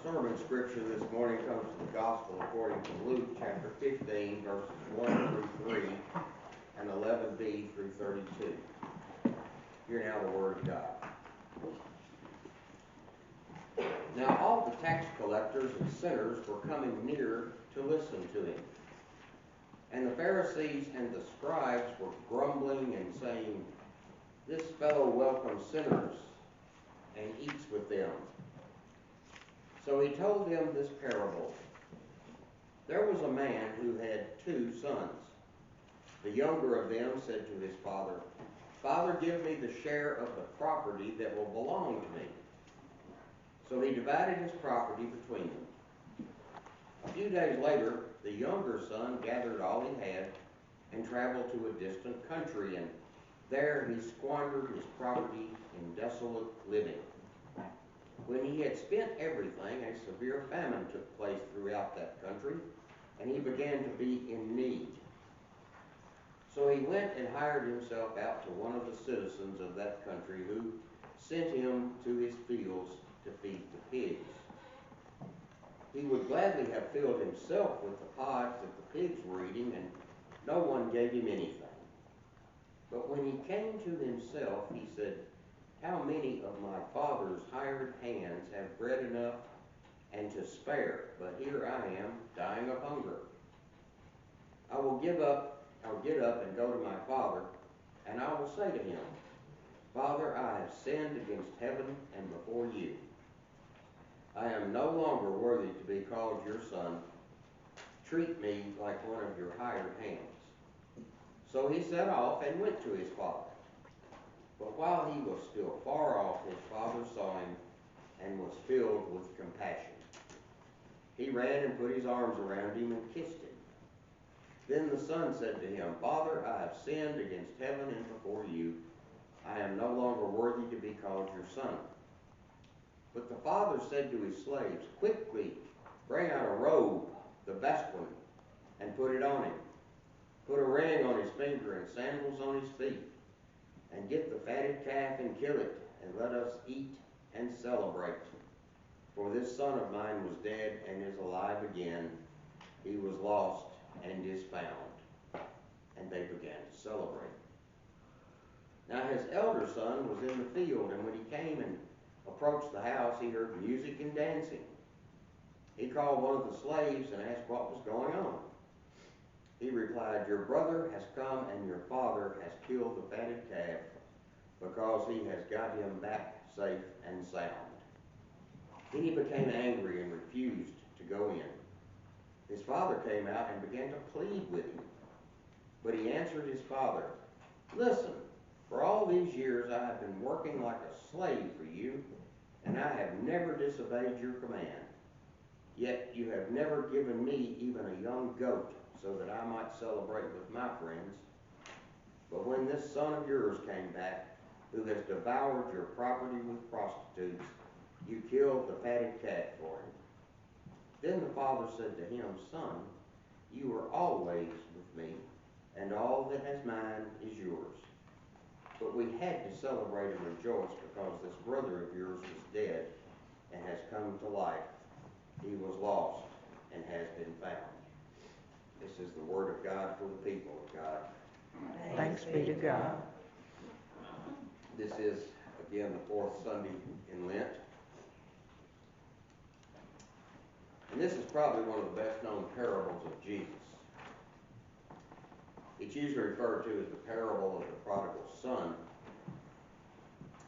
sermon scripture this morning comes from the Gospel according to Luke chapter 15, verses 1 through 3 and 11b through 32. Hear now the word of God. Now all the tax collectors and sinners were coming near to listen to him. And the Pharisees and the scribes were grumbling and saying, "This fellow welcomes sinners and eats with them." So he told them this parable. There was a man who had 2 sons. The younger of them said to his father, "Father, give me the share of the property that will belong to me." So he divided his property between them. A few days later, the younger son gathered all he had and traveled to a distant country, and there he squandered his property in desolate living. When he had spent everything, a severe famine took place throughout that country, and he began to be in need. So he went and hired himself out to one of the citizens of that country, who sent him to his fields to feed the pigs. He would gladly have filled himself with the pods that the pigs were eating, and no one gave him anything. But when he came to himself, he said, "How many of my father's hired hands have bread enough and to spare, but here I am dying of hunger. I'll get up and go to my father, and I will say to him, 'Father, I have sinned against heaven and before you. I am no longer worthy to be called your son. Treat me like one of your hired hands.' So he set off and went to his father. But while he was still far off, his father saw him and was filled with compassion. He ran and put his arms around him and kissed him. Then the son said to him, 'Father, I have sinned against heaven and before you. I am no longer worthy to be called your son.' But the father said to his slaves, 'Quickly, bring out a robe, the best one, and put it on him. Put a ring on his finger and sandals on his feet. And get the fatted calf and kill it, and let us eat and celebrate. For this son of mine was dead and is alive again. He was lost and is found.' And they began to celebrate. Now his elder son was in the field, and when he came and approached the house, he heard music and dancing. He called one of the slaves and asked what was going on. He replied, 'Your brother has come, and your father has killed the fatted calf, because he has got him back safe and sound.' Then he became angry and refused to go in. His father came out and began to plead with him. But he answered his father, 'Listen, for all these years I have been working like a slave for you, and I have never disobeyed your command. Yet you have never given me even a young goat, so that I might celebrate with my friends. But when this son of yours came back, who has devoured your property with prostitutes, you killed the fatted calf for him.' Then the father said to him, 'Son, you are always with me, and all that is mine is yours. But we had to celebrate and rejoice, because this brother of yours was dead and has come to life. He was lost and has been found.'" This is the word of God for the people of God. Thanks be to God. This is, again, the 4th Sunday in Lent. And this is probably one of the best known parables of Jesus. It's usually referred to as the parable of the prodigal son.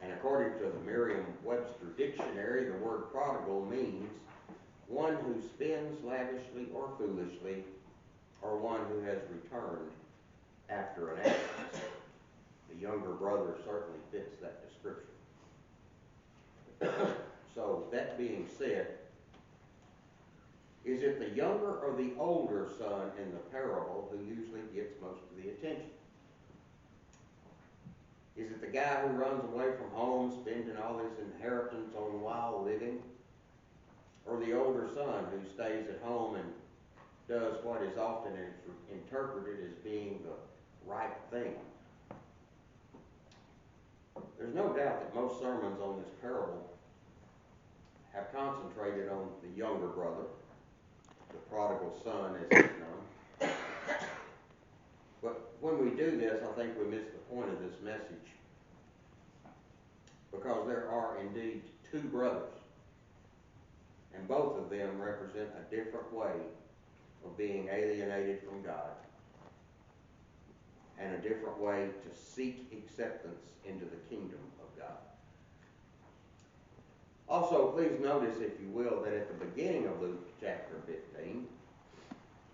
And according to the Merriam-Webster dictionary, the word prodigal means one who spends lavishly or foolishly, or one who has returned after an absence. The younger brother certainly fits that description. So, that being said, is it the younger or the older son in the parable who usually gets most of the attention? Is it the guy who runs away from home, spending all his inheritance on wild living? Or the older son who stays at home and does what is often interpreted as being the right thing? There's no doubt that most sermons on this parable have concentrated on the younger brother, the prodigal son as he's known. But when we do this, I think we miss the point of this message. Because there are indeed two brothers, and both of them represent a different way of being alienated from God, and a different way to seek acceptance into the kingdom of God. Also, please notice, if you will, that at the beginning of Luke chapter 15,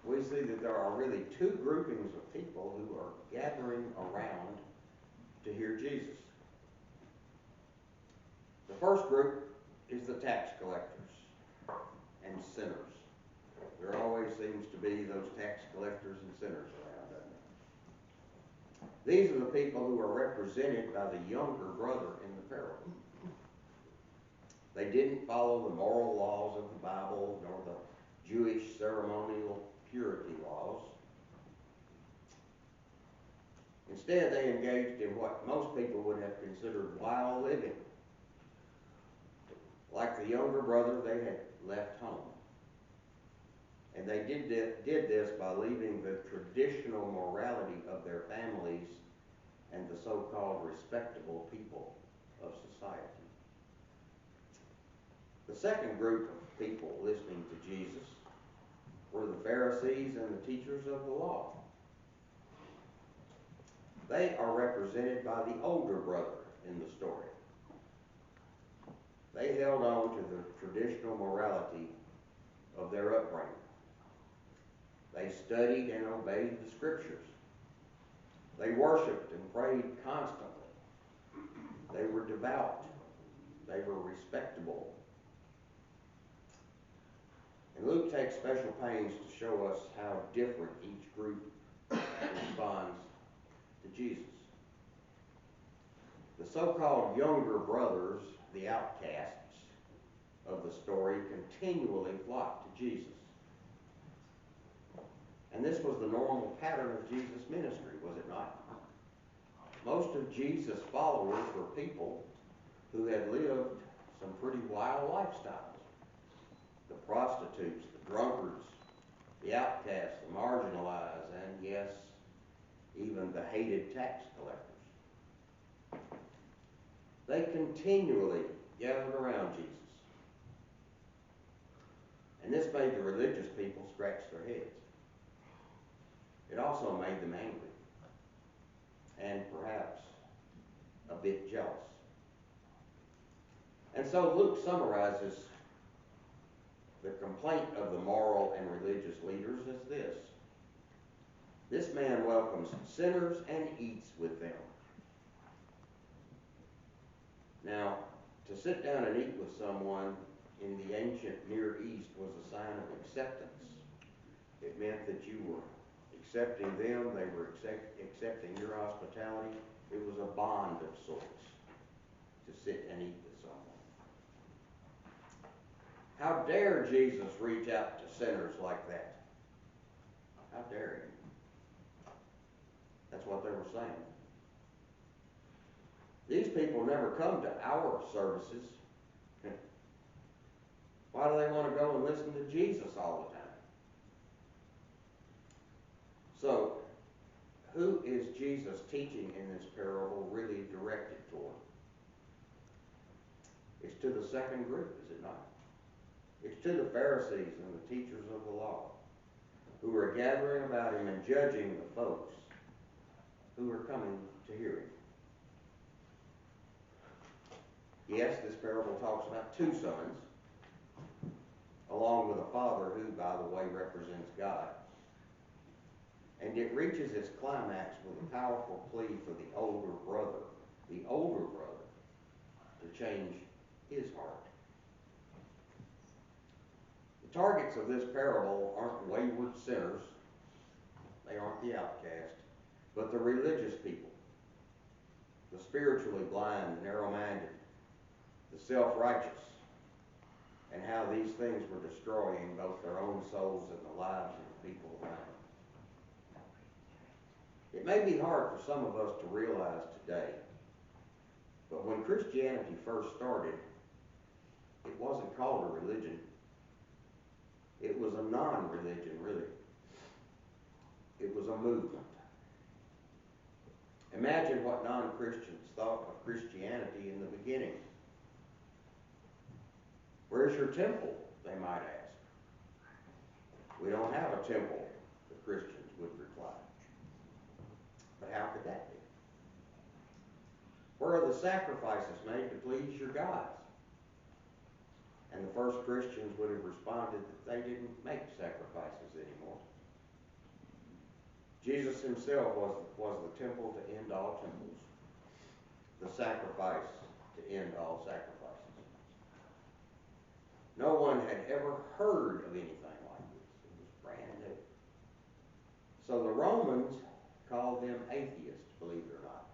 we see that there are really two groupings of people who are gathering around to hear Jesus. The first group is the tax collectors and sinners. There always seems to be those tax collectors and sinners around, doesn't there? These are the people who are represented by the younger brother in the parable. They didn't follow the moral laws of the Bible nor the Jewish ceremonial purity laws. Instead, they engaged in what most people would have considered wild living. Like the younger brother, they had left home. And they did this by leaving the traditional morality of their families and the so-called respectable people of society. The second group of people listening to Jesus were the Pharisees and the teachers of the law. They are represented by the older brother in the story. They held on to the traditional morality of their upbringing. They studied and obeyed the scriptures. They worshiped and prayed constantly. They were devout. They were respectable. And Luke takes special pains to show us how different each group responds to Jesus. The so-called younger brothers, the outcasts of the story, continually flocked to Jesus. And this was the normal pattern of Jesus' ministry, was it not? Most of Jesus' followers were people who had lived some pretty wild lifestyles. The prostitutes, the drunkards, the outcasts, the marginalized, and yes, even the hated tax collectors. They continually gathered around Jesus. And this made the religious people scratch their heads. It also made them angry and perhaps a bit jealous. And so Luke summarizes the complaint of the moral and religious leaders as this: this man welcomes sinners and eats with them. Now, to sit down and eat with someone in the ancient Near East was a sign of acceptance. It meant that you were accepting them, they were accepting your hospitality. It was a bond of sorts to sit and eat with someone. How dare Jesus reach out to sinners like that? How dare he? That's what they were saying. These people never come to our services. Why do they want to go and listen to Jesus all the time? So, who is Jesus' teaching in this parable really directed toward? It's to the second group, is it not? It's to the Pharisees and the teachers of the law, who are gathering about him and judging the folks who are coming to hear him. Yes, this parable talks about two sons, along with a father who, by the way, represents God. And it reaches its climax with a powerful plea for the older brother, to change his heart. The targets of this parable aren't wayward sinners. They aren't the outcast, but the religious people, the spiritually blind, the narrow-minded, the self-righteous, and how these things were destroying both their own souls and the lives of the people around them. It may be hard for some of us to realize today, but when Christianity first started, It wasn't called a religion. It was a non-religion, really. It was a movement. Imagine what non-Christians thought of Christianity in the beginning. Where's your temple, they might ask. We don't have a temple, the Christians would reply. But how could that be? Where are the sacrifices made to please your gods? And the first Christians would have responded that they didn't make sacrifices anymore. Jesus himself was the temple to end all temples, the sacrifice to end all sacrifices. No one had ever heard of anything like this. It was brand new. So the Romans called them atheists, believe it or not,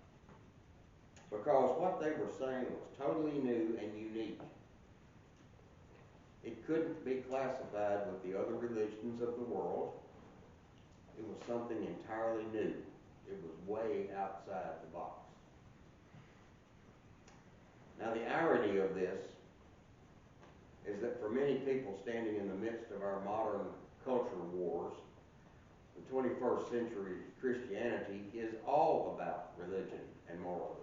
because what they were saying was totally new and unique. It couldn't be classified with the other religions of the world. It was something entirely new. It was way outside the box. Now the irony of this is that for many people standing in the midst of our modern culture wars, the 21st century Christianity is all about religion and moralism.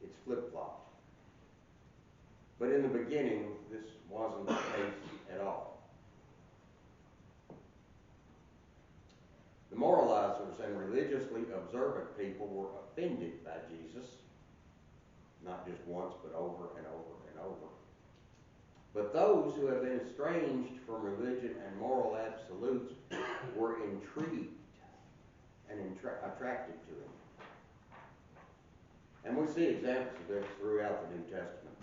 It's flip-flopped. But in the beginning, this wasn't the case at all. The moralizers and religiously observant people were offended by Jesus, not just once, but over and over and over. But those who have been estranged from religion and moral absolutes were intrigued and attracted to him. And we see examples of this throughout the New Testament.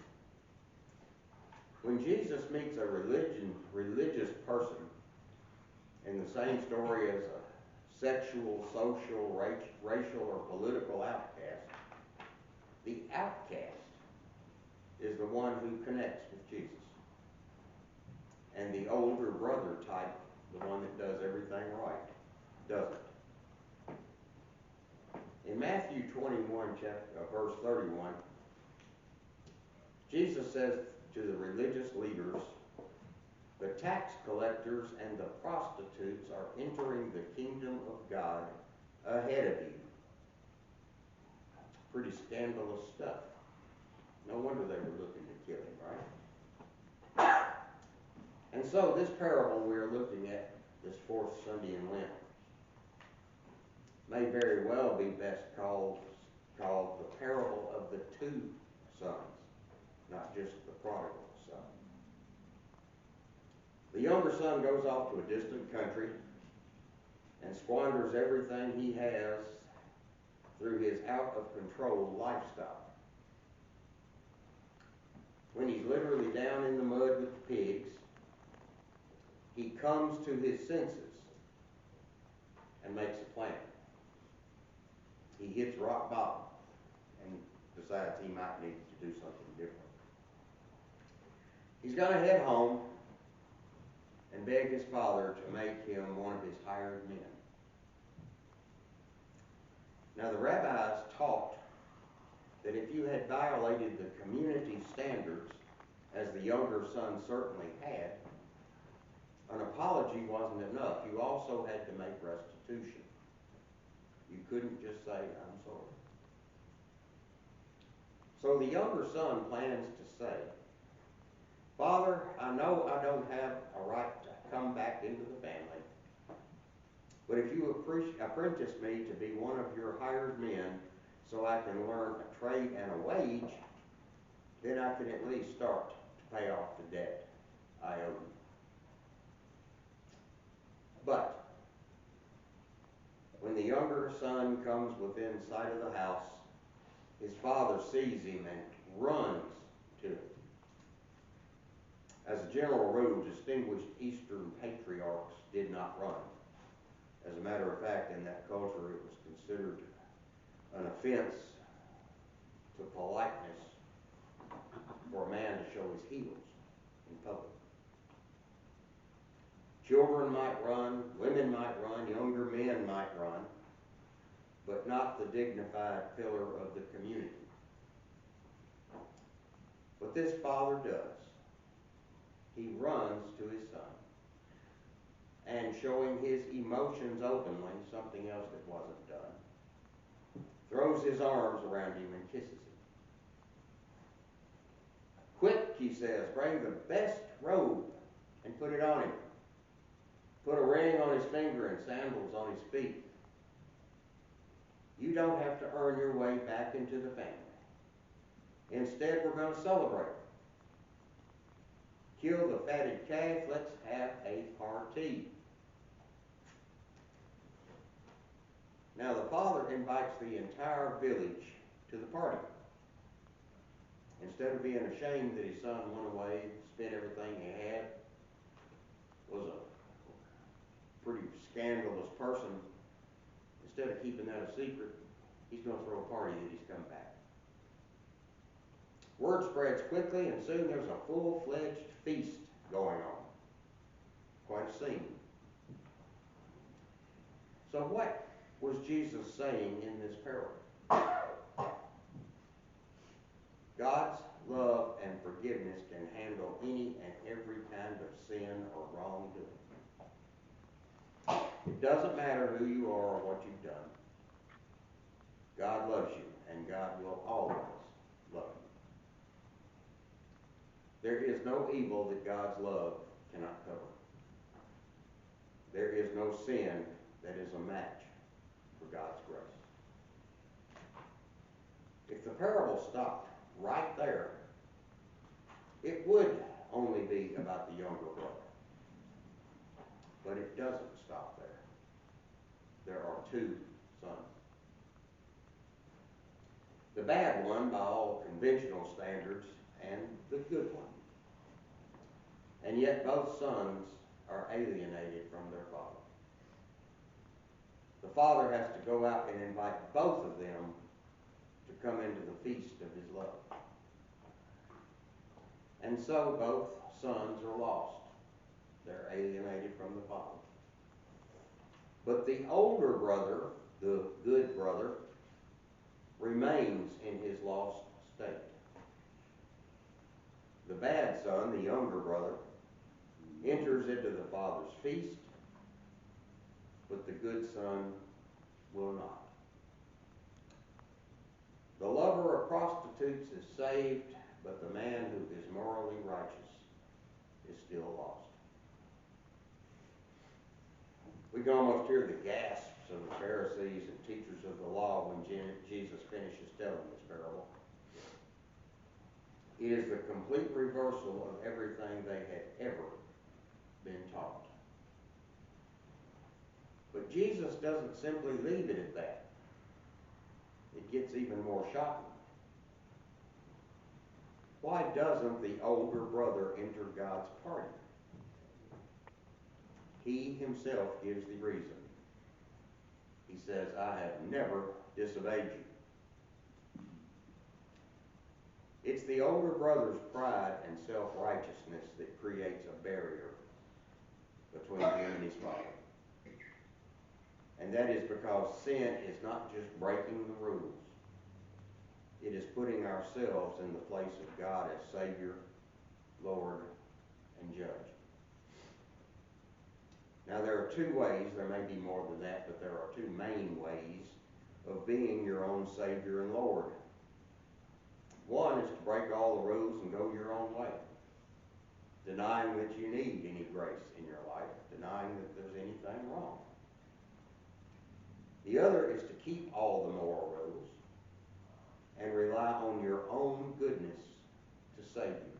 When Jesus meets a religious person in the same story as a sexual, social, racial, or political outcast, the outcast is the one who connects with Jesus. And the older brother type, the one that does everything right, doesn't. In Matthew 21, verse 31, Jesus says to the religious leaders, "The tax collectors and the prostitutes are entering the kingdom of God ahead of you." Pretty scandalous stuff. No wonder they were looking to kill him, right? And so this parable we are looking at this fourth Sunday in Lent may very well be best called the parable of the two sons, not just the prodigal son. The younger son goes off to a distant country and squanders everything he has through his out-of-control lifestyle. When he's literally down in the mud with the pigs, he comes to his senses and makes a plan. He hits rock bottom and decides he might need to do something different. He's going to head home and beg his father to make him one of his hired men. Now the rabbis taught that if you had violated the community standards, as the younger son certainly had, an apology wasn't enough. You also had to make restitution. You couldn't just say, "I'm sorry." So the younger son plans to say, "Father, I know I don't have a right to come back into the family, but if you apprentice me to be one of your hired men so I can learn a trade and a wage, then I can at least start to pay off the debt I owe you." But when the younger son comes within sight of the house, his father sees him and runs to him. As a general rule, distinguished Eastern patriarchs did not run. As a matter of fact, in that culture, it was considered an offense to politeness for a man to show his heels in public. Children might run, women might run, younger men might run, but not the dignified pillar of the community. But this father does. he runs to his son. And showing his emotions openly, something else that wasn't done, throws his arms around him and kisses him. Quick, he says, bring the best robe and put it on him. Put a ring on his finger and sandals on his feet. You don't have to earn your way back into the family. Instead, we're going to celebrate. Kill the fatted calf. Let's have a party. Now, the father invites the entire village to the party. Instead of being ashamed that his son went away, spent everything he had, was a pretty scandalous person, instead of keeping that a secret, he's going to throw a party that he's come back. Word spreads quickly, and soon there's a full-fledged feast going on. Quite a scene. So what was Jesus saying in this parable? God's love and forgiveness can handle any and every kind of sin or wrongdoing. It doesn't matter who you are or what you've done. God loves you, and God will always love you. There is no evil that God's love cannot cover. There is no sin that is a match for God's grace. If the parable stopped right there, it would only be about the younger brother. But it doesn't stop there. There are two sons. The bad one by all conventional standards, and the good one. And yet both sons are alienated from their father. The father has to go out and invite both of them to come into the feast of his love. And so both sons are lost. They're alienated from the father. But the older brother, the good brother, remains in his lost state. The bad son, the younger brother, enters into the father's feast, but the good son will not. The lover of prostitutes is saved, but the man who is morally righteous is still lost. We can almost hear the gasps of the Pharisees and teachers of the law when Jesus finishes telling this parable. It is the complete reversal of everything they had ever been taught. But Jesus doesn't simply leave it at that. It gets even more shocking. Why doesn't the older brother enter God's party? He himself gives the reason. He says, I have never disobeyed you. It's the older brother's pride and self-righteousness that creates a barrier between him and his father. And that is because sin is not just breaking the rules. It is putting ourselves in the place of God as Savior, Lord, and Judge. Now there are two ways, there may be more than that, but there are two main ways of being your own Savior and Lord. One is to break all the rules and go your own way, denying that you need any grace in your life, denying that there's anything wrong. The other is to keep all the moral rules and rely on your own goodness to save you.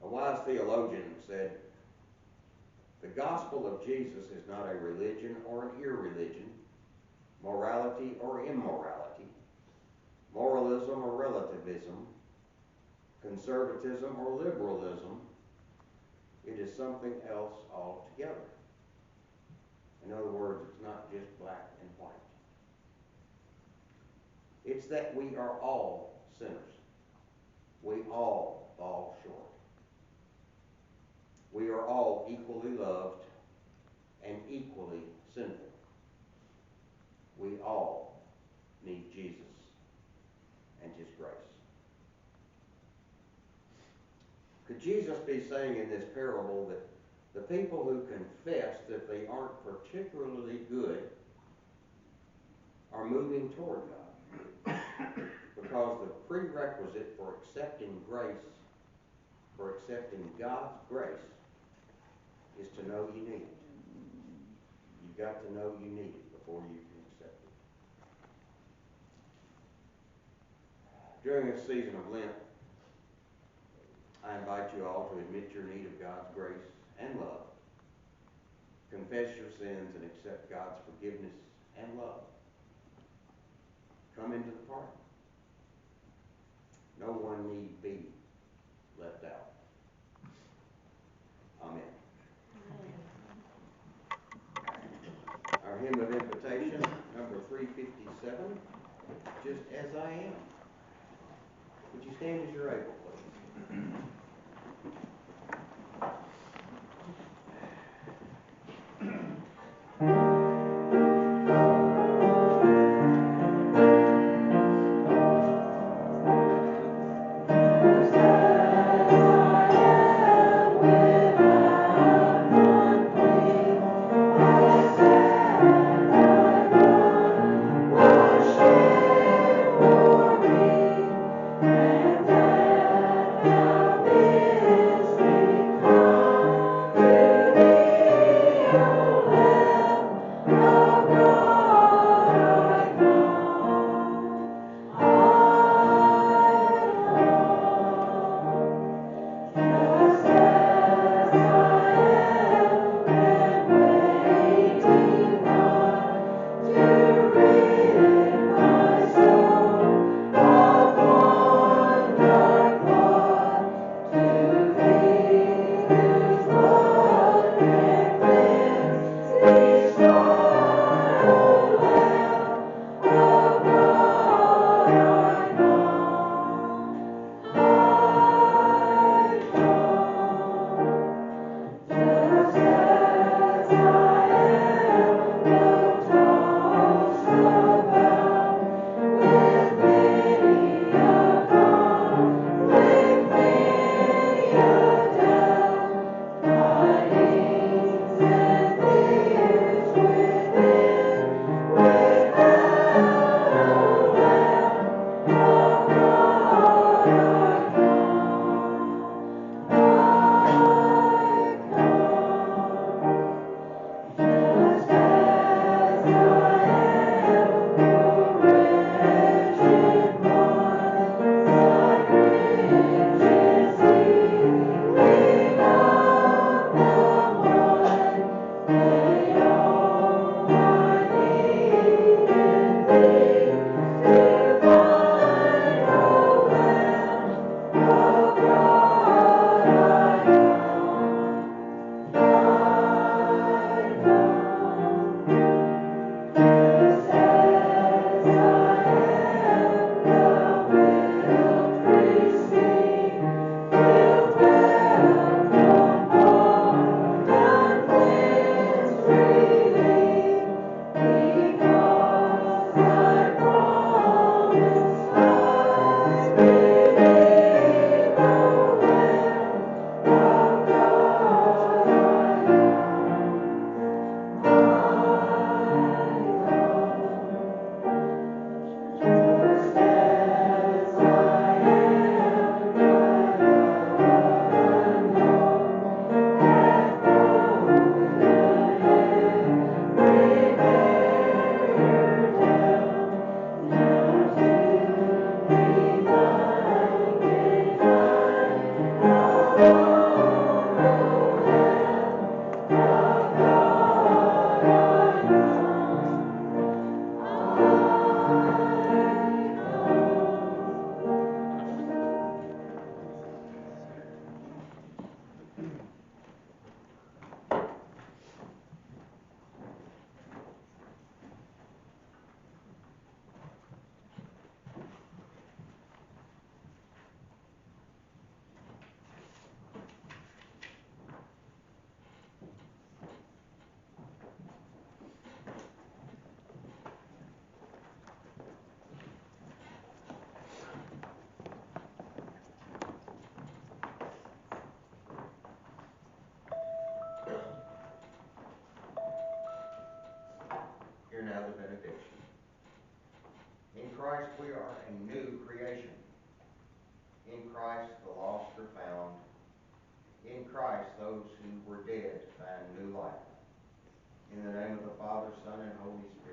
A wise theologian said, the gospel of Jesus is not a religion or an irreligion, morality or immorality, moralism or relativism, conservatism or liberalism. It is something else altogether. In other words, it's not just black and white. It's that we are all sinners. We all fall short. We are all equally loved and equally sinful. We all need Jesus and His grace. Could Jesus be saying in this parable that the people who confess that they aren't particularly good are moving toward God? Because the prerequisite for accepting grace, for accepting God's grace, is to know you need it. You've got to know you need it before you can accept it. During this season of Lent, I invite you all to admit your need of God's grace and love, confess your sins, and accept God's forgiveness and love. Come into the party. No one need be left out. Amen. Our hymn of invitation, number 357, Just As I Am. Would you stand as you're able, please? And now the benediction. In Christ we are a new creation. In Christ the lost are found. In Christ those who were dead find new life. In the name of the Father, Son, and Holy Spirit.